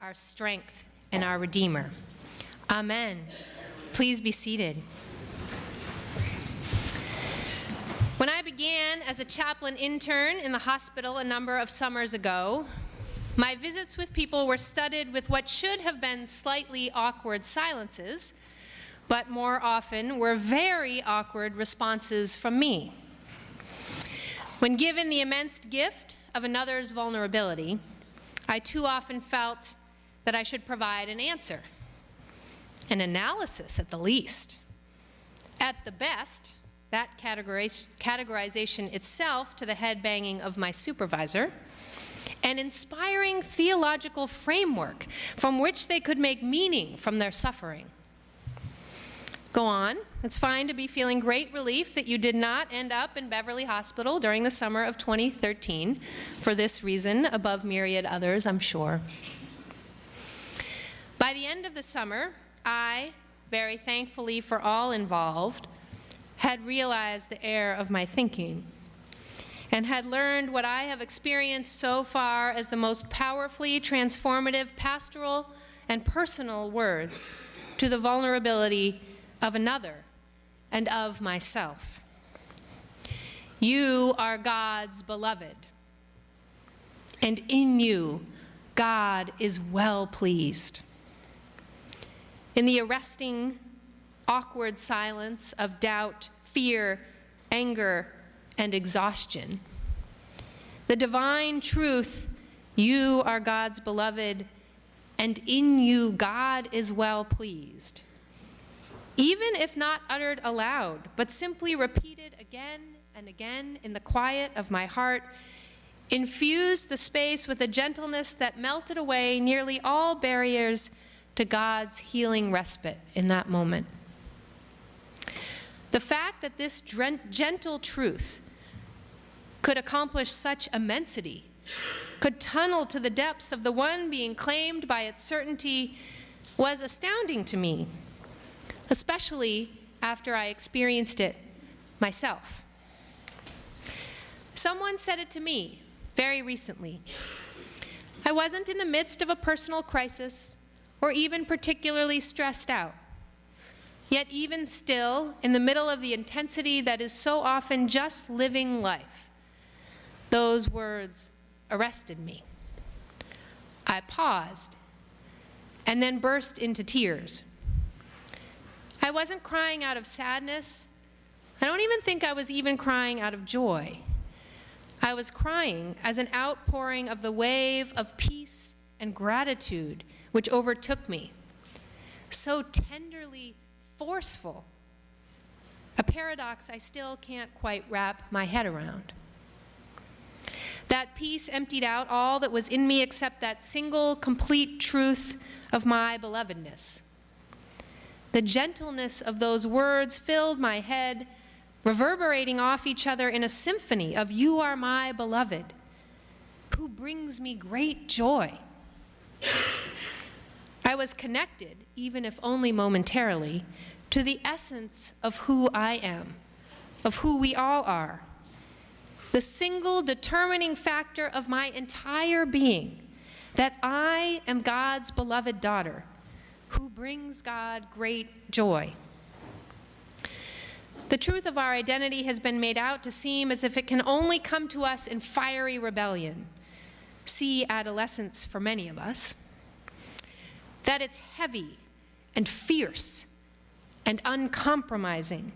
our strength, and our Redeemer. Amen. Please be seated. When I began as a chaplain intern in the hospital a number of summers ago, my visits with people were studded with what should have been slightly awkward silences, but more often were very awkward responses from me. When given the immense gift of another's vulnerability, I too often felt that I should provide an answer, an analysis at the least. At the best, that categorization itself to the head banging of my supervisor, an inspiring theological framework from which they could make meaning from their suffering. Go on. It's fine to be feeling great relief that you did not end up in Beverly Hospital during the summer of 2013 for this reason, above myriad others, I'm sure. By the end of the summer, I, very thankfully for all involved, had realized the error of my thinking and had learned what I have experienced so far as the most powerfully transformative pastoral and personal words to the vulnerability of another and of myself. You are God's beloved, and in you, God is well pleased. In the arresting, awkward silence of doubt, fear, anger, and exhaustion, the divine truth, you are God's beloved, and in you God is well pleased, even if not uttered aloud, but simply repeated again and again in the quiet of my heart, infused the space with a gentleness that melted away nearly all barriers to God's healing respite in that moment. The fact that this gentle truth could accomplish such immensity, could tunnel to the depths of the one being claimed by its certainty, was astounding to me, especially after I experienced it myself. Someone said it to me very recently. I wasn't in the midst of a personal crisis or even particularly stressed out. Yet even still, in the middle of the intensity that is so often just living life, those words arrested me. I paused and then burst into tears. I wasn't crying out of sadness. I don't even think I was even crying out of joy. I was crying as an outpouring of the wave of peace and gratitude which overtook me, so tenderly forceful, a paradox I still can't quite wrap my head around. That peace emptied out all that was in me except that single, complete truth of my belovedness. The gentleness of those words filled my head, reverberating off each other in a symphony of "You are my beloved, who brings me great joy." I was connected, even if only momentarily, to the essence of who I am, of who we all are, the single determining factor of my entire being, that I am God's beloved daughter, who brings God great joy. The truth of our identity has been made out to seem as if it can only come to us in fiery rebellion. See adolescence for many of us. That it's heavy and fierce and uncompromising,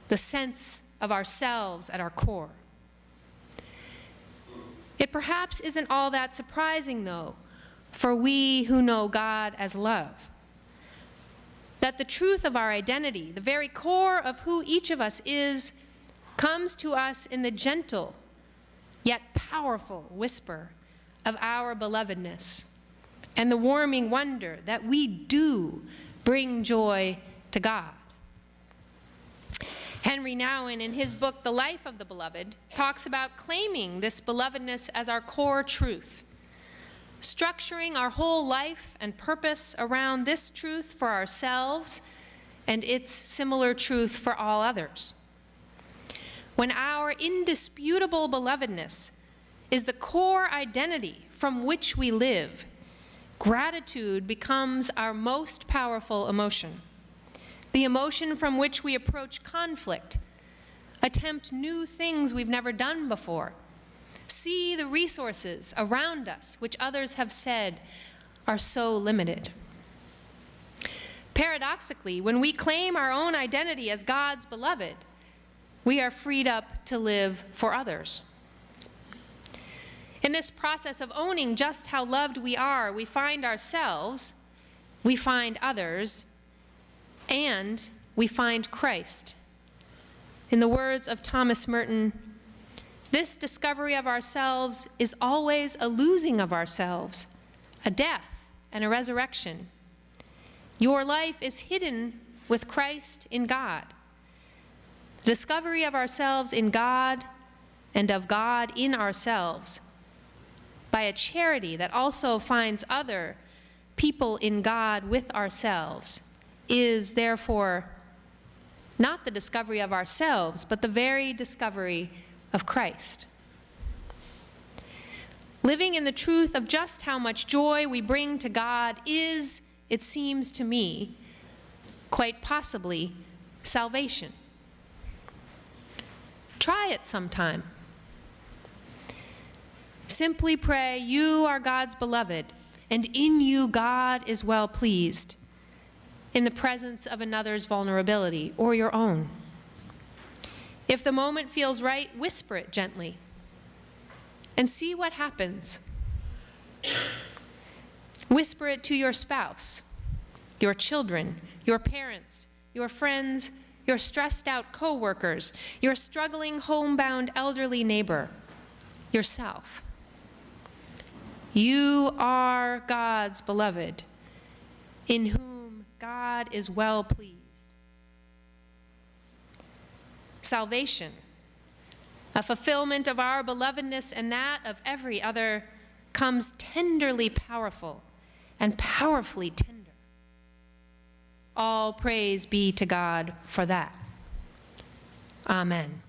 the sense of ourselves at our core. It perhaps isn't all that surprising, though, for we who know God as love, that the truth of our identity, the very core of who each of us is, comes to us in the gentle yet powerful whisper of our belovedness, and the warming wonder that we do bring joy to God. Henry Nouwen, in his book, The Life of the Beloved, talks about claiming this belovedness as our core truth, structuring our whole life and purpose around this truth for ourselves and its similar truth for all others. When our indisputable belovedness is the core identity from which we live, gratitude becomes our most powerful emotion, the emotion from which we approach conflict, attempt new things we've never done before, see the resources around us which others have said are so limited. Paradoxically, when we claim our own identity as God's beloved, we are freed up to live for others. In this process of owning just how loved we are, we find ourselves, we find others, and we find Christ. In the words of Thomas Merton, this discovery of ourselves is always a losing of ourselves, a death and a resurrection. Your life is hidden with Christ in God. The discovery of ourselves in God and of God in ourselves by a charity that also finds other people in God with ourselves is therefore not the discovery of ourselves, but the very discovery of Christ. Living in the truth of just how much joy we bring to God is, it seems to me, quite possibly salvation. Try it sometime. Simply pray, you are God's beloved, and in you God is well pleased, in the presence of another's vulnerability or your own. If the moment feels right, whisper it gently and see what happens. Whisper it to your spouse, your children, your parents, your friends, your stressed out coworkers, your struggling homebound elderly neighbor, yourself. You are God's beloved, in whom God is well pleased. Salvation, a fulfillment of our belovedness and that of every other, comes tenderly powerful and powerfully tender. All praise be to God for that. Amen.